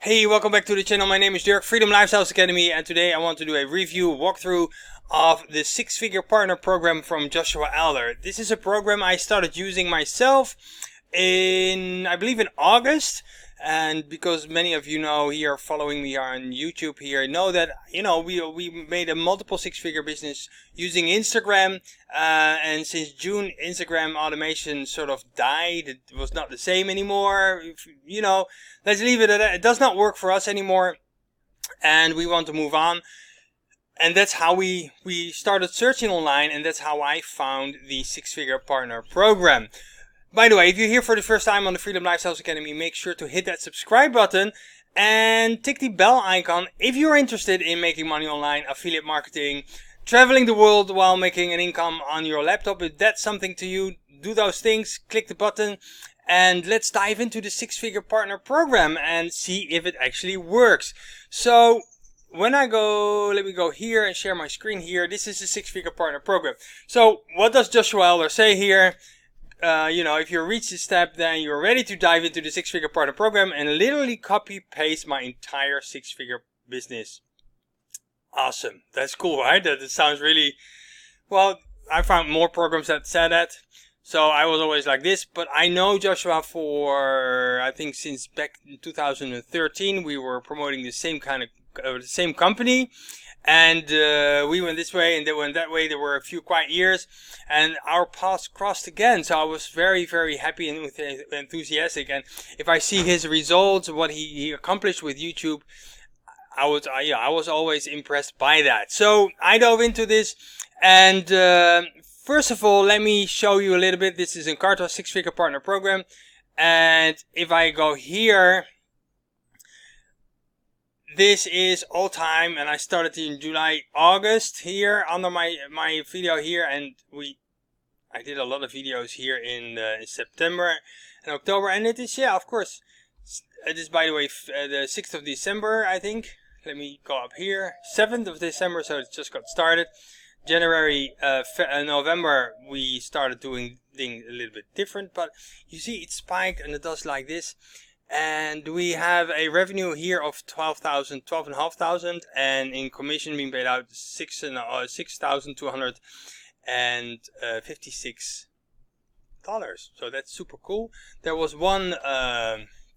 Hey, welcome back to the channel. My name is Dirk, Freedom Lifestyles Academy, and today I want to do a review, walkthrough of the six-figure partner program from Joshua Elder. This is a program I started using myself I believe in August, and because many of you know here following me on YouTube here know that we made a multiple six-figure business using Instagram, and since June Instagram automation sort of died. It was not the same anymore. Let's leave it at that. It does not work for us anymore, and we want to move on. And that's how we started searching online, and that's how I found the six-figure partner program. By the way, if you're here for the first time on the Freedom Lifestyles Academy, make sure to hit that subscribe button and tick the bell icon if you're interested in making money online, affiliate marketing, traveling the world while making an income on your laptop. If that's something to you, do those things, click the button, and let's dive into the six-figure partner program and see if it actually works. So when I go, let me go here and share my screen here. This is the six-figure partner program. So what does Joshua Elder say here? If you reach this step, then you're ready to dive into the six-figure partner program and literally copy paste my entire six-figure business. Awesome. That's cool, right? That sounds really, well, I found more programs that said that. So I was always like this, but I know Joshua for, I think since back in 2013, we were promoting the same kind of, the same company. And we went this way and they went that way. There were a few quiet years and our paths crossed again. So I was very, very happy and enthusiastic. And if I see his results, what he accomplished with YouTube, I was always impressed by that. So I dove into this, and first of all, let me show you a little bit. This is Encarta six-figure partner program. And if I go here, this is all time, and I started in July, August here under my video here, and I did a lot of videos here in September and October, and it is, yeah, of course, it is, by the way, the 6th of December, I think. Let me go up here, 7th of December, so it just got started. January, November, we started doing things a little bit different, but you see it spiked and it does like this. And we have a revenue here of $12,500, and in commission being paid out $6,256. So that's super cool. There was one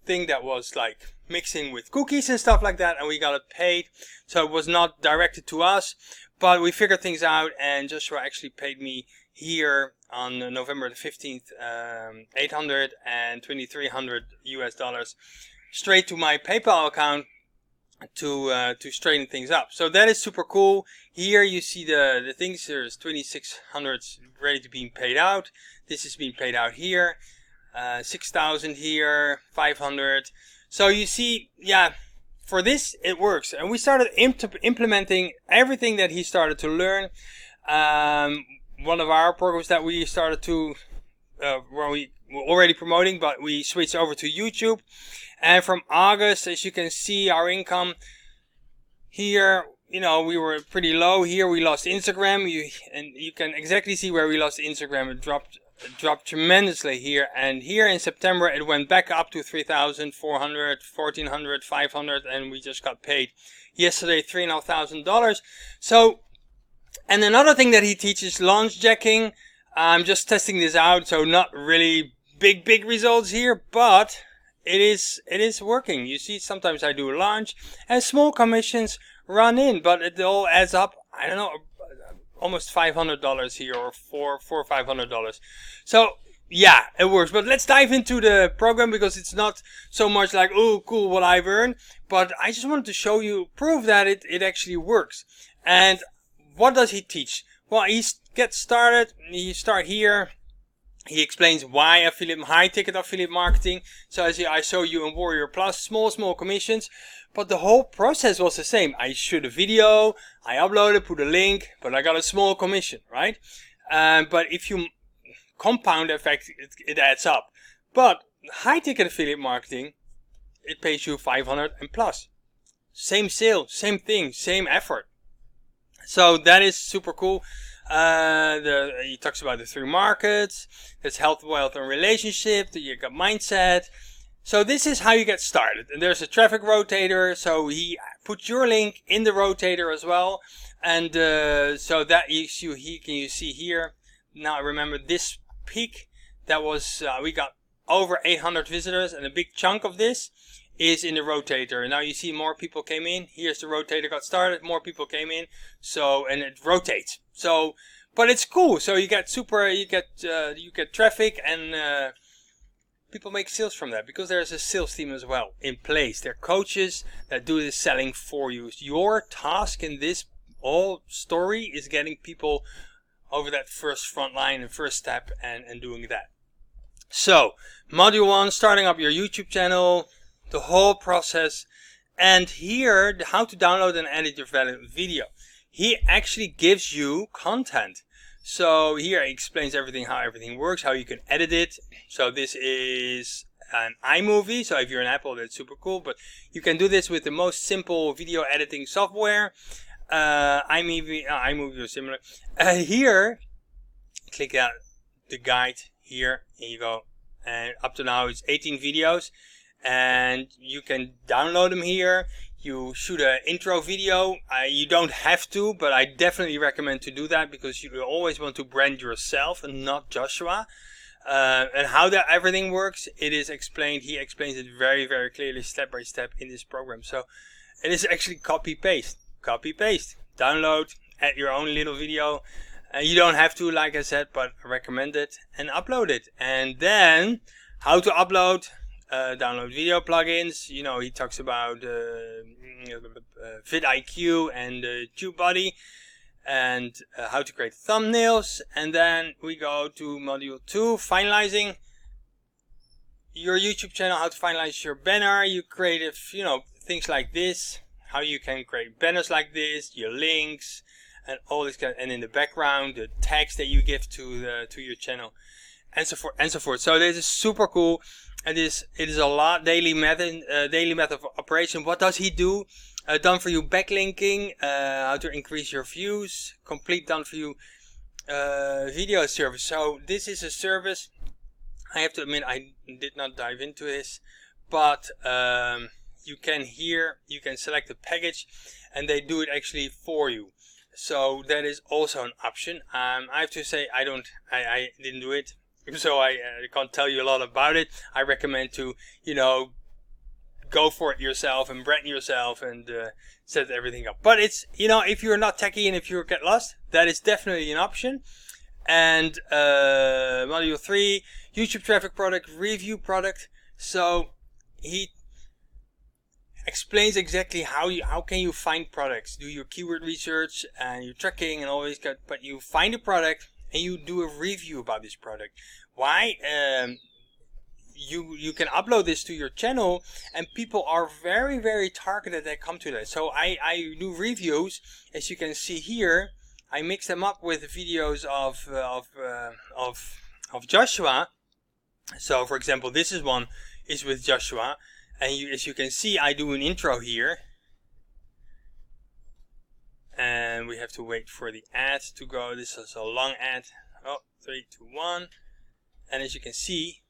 thing that was like mixing with cookies and stuff like that, and we got it paid. So it was not directed to us, but we figured things out, and Joshua actually paid me here on November the 15th, $800 and $2,300 US straight to my PayPal account to straighten things up. So that is super cool. Here you see the things. There's 2,600 ready to be paid out. This is being paid out here. 6,000 here, 500. So you see, yeah, for this it works. And we started implementing everything that he started to learn. One of our programs that we started to, where we were already promoting, but we switched over to YouTube. And from August, as you can see, our income here, we were pretty low. Here we lost Instagram, and you can exactly see where we lost Instagram. It dropped tremendously here, and here in September it went back up to 3,400, 1,400, 500, and we just got paid yesterday $3,500. So. And another thing that he teaches, launch jacking. I'm just testing this out, so not really big results here, but it is working. You see, sometimes I do a launch and small commissions run in, but it all adds up, I don't know, almost $500 here, or $400 or $500. So yeah, it works. But let's dive into the program, because it's not so much like, oh cool, what I've earned, but I just wanted to show you proof that it actually works. And what does he teach? Well, he gets started. You start here. He explains why high ticket affiliate marketing. So as I show you in Warrior Plus, small commissions, but the whole process was the same. I shoot a video, I upload it, put a link, but I got a small commission, right? But if you compound effect, it adds up. But high ticket affiliate marketing, it pays you 500 and plus. Same sale, same thing, same effort. So that is super cool. He talks about the three markets. There's health, wealth, and relationship. You got mindset. So this is how you get started. And there's a traffic rotator, so he put your link in the rotator as well. And so that you see here. Now remember this peak, that was we got over 800 visitors, and a big chunk of this is in the rotator. Now you see more people came in. Here's the rotator got started, more people came in. So, and it rotates. So, but it's cool. So you get traffic, and people make sales from that, because there's a sales team as well in place. There are coaches that do the selling for you. Your task in this whole story is getting people over that first front line and first step, and doing that. So, module 1, starting up your YouTube channel, the whole process. And here, how to download and edit your video. He actually gives you content. So here he explains everything, how everything works, how you can edit it. So this is an iMovie. So if you're an Apple, that's super cool. But you can do this with the most simple video editing software. iMovie or similar. Here, click out the guide here, and you go. And up to now it's 18 videos. And you can download them here. You shoot an intro video. You don't have to, but I definitely recommend to do that, because you always want to brand yourself and not Joshua. And how that everything works, it is explained. He explains it very, very clearly, step by step, in this program. So it is actually copy paste, download, add your own little video. You don't have to, like I said, but I recommend it, and upload it. And then how to upload. Download video plugins. You know, he talks about vidIQ and TubeBuddy, and how to create thumbnails. And then we go to module 2, finalizing your YouTube channel, how to finalize your banner. You create, things like this, how you can create banners like this, your links, and all this kind. And in the background, the tags that you give to your channel, and so forth and so forth. So this is super cool. It is a lot daily method of operation. What does he do? Done for you backlinking, how to increase your views, complete done for you video service. So this is a service. I have to admit I did not dive into this, but you can select the package, and they do it actually for you. So that is also an option. I have to say I didn't do it. So I can't tell you a lot about it. I recommend to, go for it yourself and brand yourself and set everything up. But it's, if you're not techie and if you get lost, that is definitely an option. And module 3, YouTube traffic product, review product. So he explains exactly how can you find products. Do your keyword research and your tracking and all this, but you find a product and you do a review about this product. Why? You can upload this to your channel, and people are very, very targeted that come to that. So I do reviews, as you can see here. I mix them up with videos of Joshua. So for example, this one is with Joshua, and as you can see, I do an intro here. And we have to wait for the ad to go. This is a long ad. Oh, 3, 2, 1. And as you can see,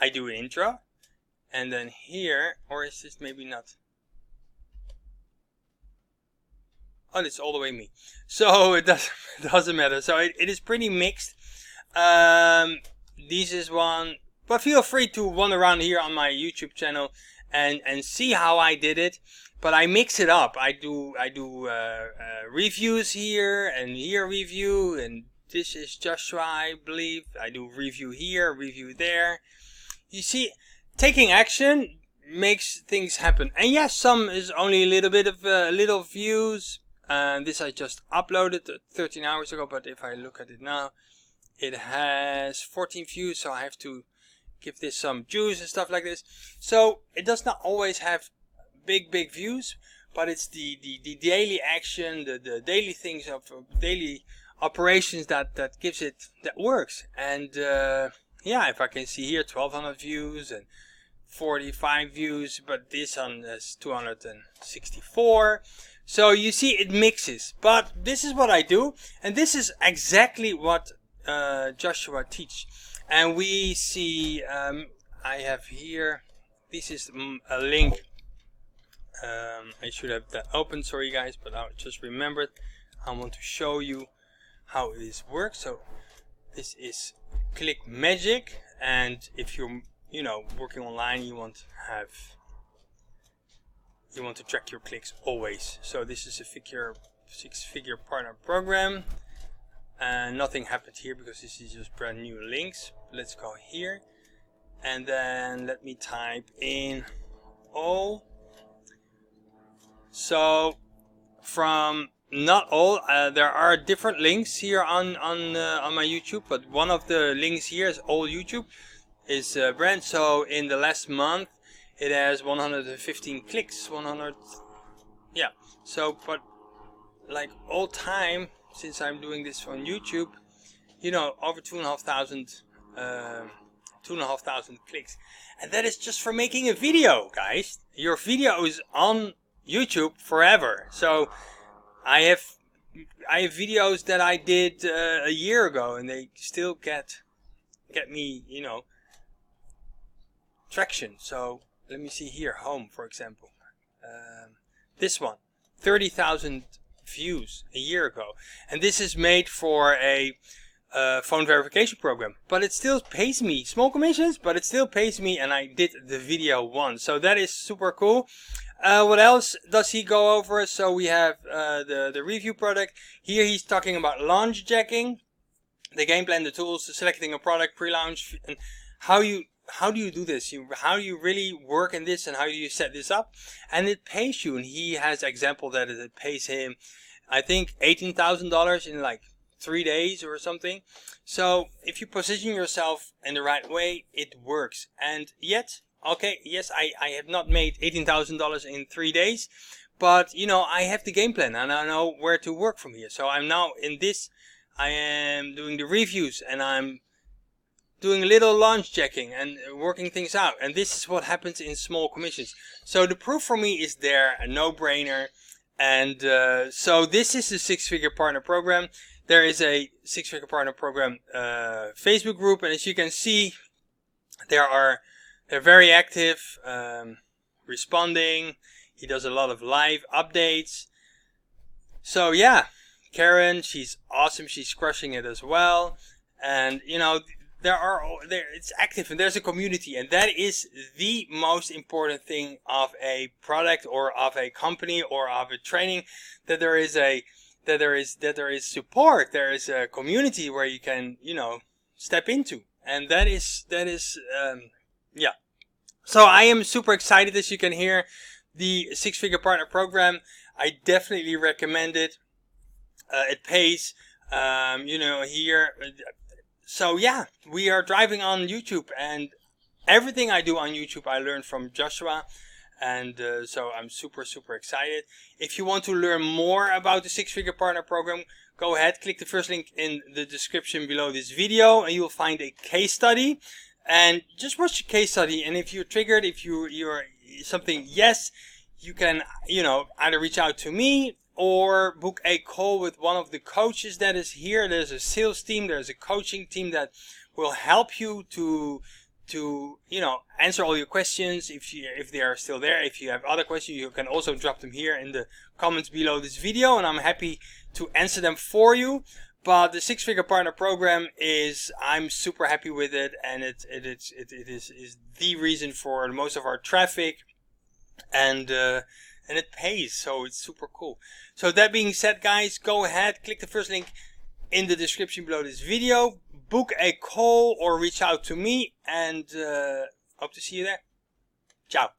I do an intro. And then here, or is this maybe not? Oh, it's all the way me. So it doesn't matter. So it is pretty mixed. This is one. But feel free to wander around here on my YouTube channel and see how I did it. But I mix it up. I do reviews here and here review, and this is Joshua, I believe. I do review here, review there. You see, taking action makes things happen. And yes, some is only a little bit of little views. This I just uploaded 13 hours ago, but if I look at it now, it has 14 views. So I have to give this some juice and stuff like this. So it does not always have big views, but it's the daily action, the daily things of daily operations that gives it, that works. And yeah, if I can see here, 1200 views and 45 views, but this one has 264. So you see, it mixes. But this is what I do, and this is exactly what Joshua teaches. And we see I have here, this is a link. I should have that open, sorry guys, but I just remembered. I want to show you how this works. So this is Click Magic, and if you're working online, you want to track your clicks always. So this is a six-figure partner program, and nothing happened here because this is just brand new links. Let's go here, and then let me type in all. So from not all, there are different links here on my YouTube, but one of the links here is all YouTube is brand. So in the last month it has 115 clicks, 100, yeah. So but like all time since I'm doing this on YouTube, over 2,500 clicks, and that is just for making a video, guys. Your video is on YouTube forever. So I have videos that I did a year ago, and they still get me traction. So let me see here, home for example, this one, 30,000 views a year ago, and this is made for a phone verification program, but it still pays me small commissions, but it still pays me, and I did the video once. So that is super cool. What else does he go over? So we have the review product. Here he's talking about launch jacking, the game plan, the tools, selecting a product, pre-launch, and how do you do this? How do you really work in this, and how do you set this up? And it pays you, and he has example that it pays him, I think $18,000 in like 3 days or something. So if you position yourself in the right way, it works. And yet, okay, yes, I have not made $18,000 in 3 days, but I have the game plan and I know where to work from here. So I'm now in this, I am doing the reviews, and I'm doing a little launch checking and working things out, and this is what happens in small commissions. So the proof for me is there, a no-brainer. And so this is the six-figure partner program. There is a six-figure partner program Facebook group, and as you can see, they're very active, responding. He does a lot of live updates. So yeah, Karen, she's awesome. She's crushing it as well. And it's active, and there's a community, and that is the most important thing of a product or of a company or of a training, that there is support, there is a community where you can step into, and that is yeah. So I am super excited, as you can hear, the six-figure partner program. I definitely recommend it. It pays, here. So yeah, we are driving on YouTube, and everything I do on YouTube I learned from Joshua, and so I'm super excited. If you want to learn more about the six-figure partner program, go ahead, click the first link in the description below this video, and you will find a case study, and just watch the case study. And if you're triggered, if you're something, yes, you can either reach out to me or book a call with one of the coaches that is here. There's a sales team, there's a coaching team that will help you to answer all your questions if they are still there. If you have other questions, you can also drop them here in the comments below this video, and I'm happy to answer them for you. But the six-figure partner program I'm super happy with it, and it is the reason for most of our traffic, and it pays, so it's super cool. So that being said, guys, go ahead, click the first link in the description below this video, book a call or reach out to me, and hope to see you there. Ciao.